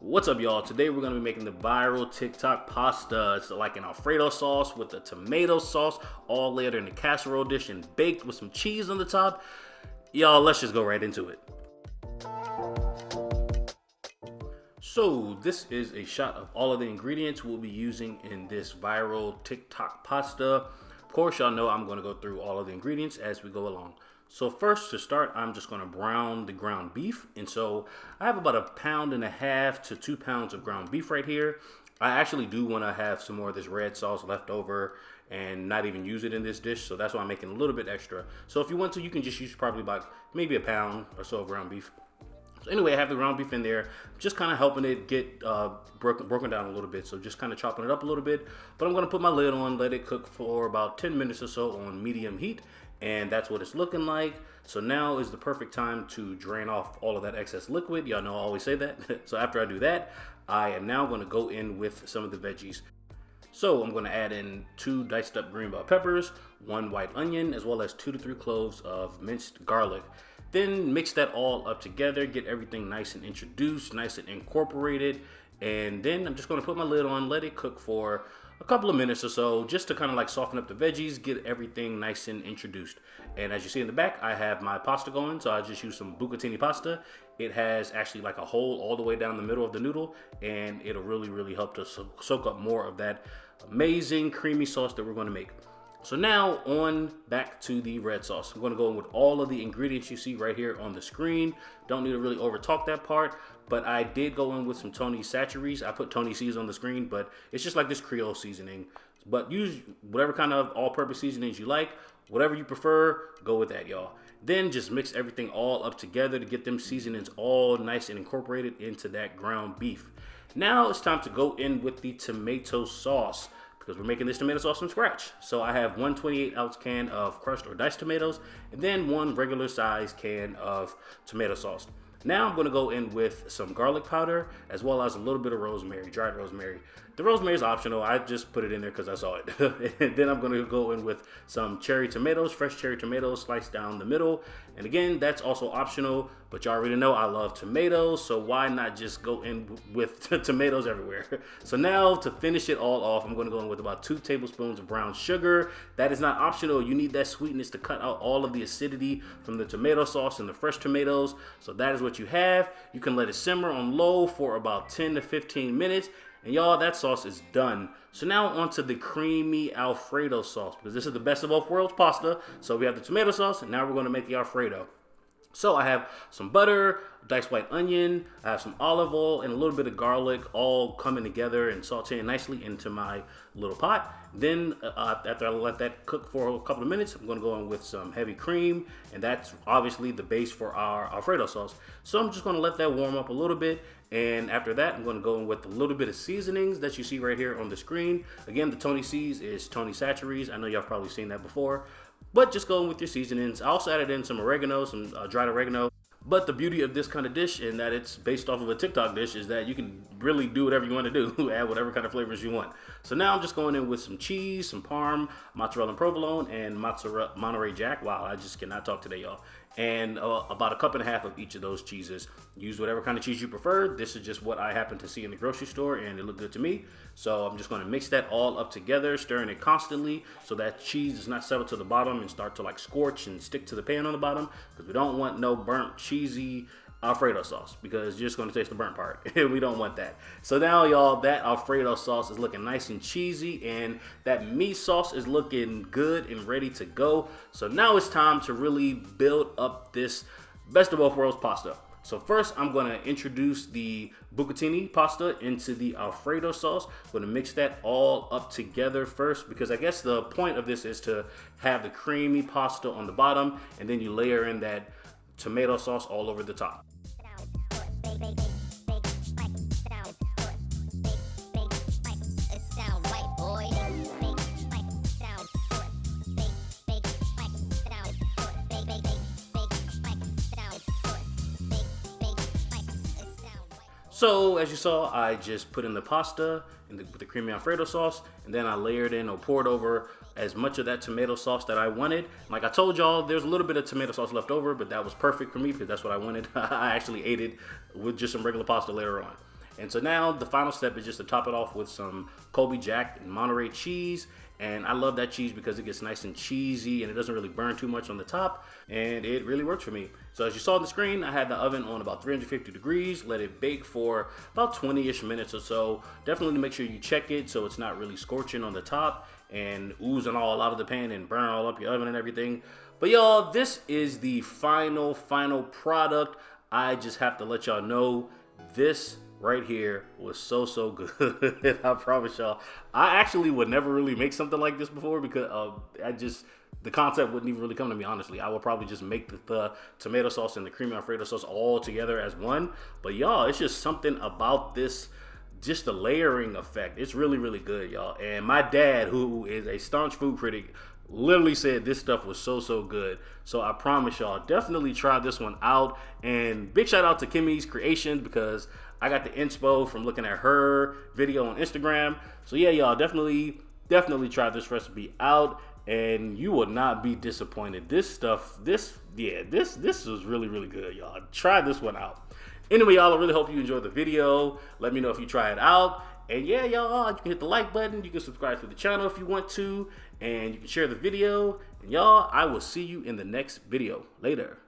What's up, y'all? Today we're going to be making the viral TikTok pasta. It's like an alfredo sauce with a tomato sauce, all layered in a casserole dish and baked with some cheese on the top. Y'all, let's just go right into it. So this is a shot of all of the ingredients we'll be using in this viral TikTok pasta. Of course, y'all know I'm going to go through all of the ingredients as we go along. So first, to start, I'm just going to brown the ground beef. And so I have about 1.5 pounds to 2 pounds of ground beef right here. I actually do want to have some more of this red sauce left over and not even use it in this dish. So that's why I'm making a little bit extra. So if you want to, you can just use probably about maybe 1 pound or so of ground beef. So anyway, I have the ground beef in there, just kind of helping it get broken down a little bit. So just kind of chopping it up a little bit. But I'm going to put my lid on, let it cook for about 10 minutes or so on medium heat. And that's what it's looking like. So now is the perfect time to drain off all of that excess liquid. Y'all know I always say that. So after I do that, I am now going to go in with some of the veggies. So I'm going to add in 2 diced up green bell peppers, 1 white onion, as well as 2 to 3 cloves of minced garlic. Then mix that all up together, get everything nice and introduced, nice and incorporated. And then I'm just going to put my lid on, let it cook for a couple of minutes or so, just to kind of like soften up the veggies, get everything nice and introduced. And as you see in the back, I have my pasta going, so I just use some bucatini pasta. It has actually like a hole all the way down the middle of the noodle, and it'll really help to soak up more of that amazing creamy sauce that we're going to make. So now on back to the red sauce. I'm going to go in with all of the ingredients you see right here on the screen. Don't need to really over talk that part, but I did go in with some Tony Chachere's. I put Tony C's on the screen, but it's just like this Creole seasoning. But use whatever kind of all-purpose seasonings you like. Whatever you prefer, go with that, y'all. Then just mix everything all up together to get them seasonings all nice and incorporated into that ground beef. Now it's time to go in with the tomato sauce, because we're making this tomato sauce from scratch. So I have 1 28-ounce can of crushed or diced tomatoes, and then 1 regular size can of tomato sauce. Now I'm going to go in with some garlic powder, as well as a little bit of rosemary, dried rosemary. The rosemary is optional. I just put it in there because I saw it. And then I'm going to go in with some cherry tomatoes, fresh cherry tomatoes sliced down the middle. And again, that's also optional, but y'all already know I love tomatoes, so why not just go in with tomatoes everywhere? So now to finish it all off, I'm going to go in with about 2 tablespoons of brown sugar. That is not optional. You need that sweetness to cut out all of the acidity from the tomato sauce and the fresh tomatoes. So that is what you have. You can let it simmer on low for about 10 to 15 minutes. And y'all, that sauce is done. So now onto the creamy alfredo sauce, because this is the best of both worlds pasta. So we have the tomato sauce, and now we're going to make the alfredo. So I have some butter, diced white onion, I have some olive oil, and a little bit of garlic all coming together and sauteing nicely into my little pot. Then after I let that cook for a couple of minutes, I'm going to go in with some heavy cream, and that's obviously the base for our alfredo sauce. So I'm just going to let that warm up a little bit, and after that, I'm going to go in with a little bit of seasonings that you see right here on the screen. Again, the Tony C's is Tony Chachere's. I know y'all probably seen that before, but just go in with your seasonings. I also added in some oregano, some dried oregano. But the beauty of this kind of dish, and that it's based off of a TikTok dish, is that you can really do whatever you want to do, add whatever kind of flavors you want. So now I'm just going in with some cheese, some parm, mozzarella and provolone, and mozzarella Monterey Jack. Wow, I just cannot talk today, y'all. And about 1.5 cups of each of those cheeses. Use whatever kind of cheese you prefer. This is just what I happen to see in the grocery store, and it looked good to me. So I'm just going to mix that all up together, stirring it constantly so that cheese does not settle to the bottom and start to like scorch and stick to the pan on the bottom, because we don't want no burnt cheesy alfredo sauce, because you're just going to taste the burnt part. We don't want that. So now, y'all, that alfredo sauce is looking nice and cheesy, and that meat sauce is looking good and ready to go. So now it's time to really build up this best of both worlds pasta. So first, I'm going to introduce the bucatini pasta into the alfredo sauce. I'm going to mix that all up together first, because I guess the point of this is to have the creamy pasta on the bottom, and then you layer in that tomato sauce all over the top. So as you saw, I just put in the pasta with the creamy alfredo sauce, and then I layered in or poured over as much of that tomato sauce that I wanted. Like I told y'all, there's a little bit of tomato sauce left over, but that was perfect for me because that's what I wanted. I actually ate it with just some regular pasta later on. And so now the final step is just to top it off with some Colby Jack and Monterey cheese. And I love that cheese because it gets nice and cheesy and it doesn't really burn too much on the top, and it really works for me. So as you saw on the screen, I had the oven on about 350 degrees, let it bake for about 20-ish minutes or so. Definitely make sure you check it so it's not really scorching on the top and oozing all out of the pan and burn all up your oven and everything. But y'all, this is the final product. I just have to let y'all know this right here was so good. I promise y'all, I actually would never really make something like this before because the concept wouldn't even really come to me, honestly. I would probably just make the tomato sauce and the creamy alfredo sauce all together as one. But y'all, it's just something about this, just the layering effect. It's really good, y'all. And my dad, who is a staunch food critic, literally said this stuff was so good. So I promise y'all, definitely try this one out. And big shout out to Kimmy's Creations because I got the inspo from looking at her video on Instagram. So yeah, y'all, definitely try this recipe out and you will not be disappointed. This was really good, y'all. Try this one out. Anyway, y'all, I really hope you enjoyed the video. Let me know if you try it out. And yeah, y'all, you can hit the like button. You can subscribe to the channel if you want to. And you can share the video. And y'all, I will see you in the next video. Later.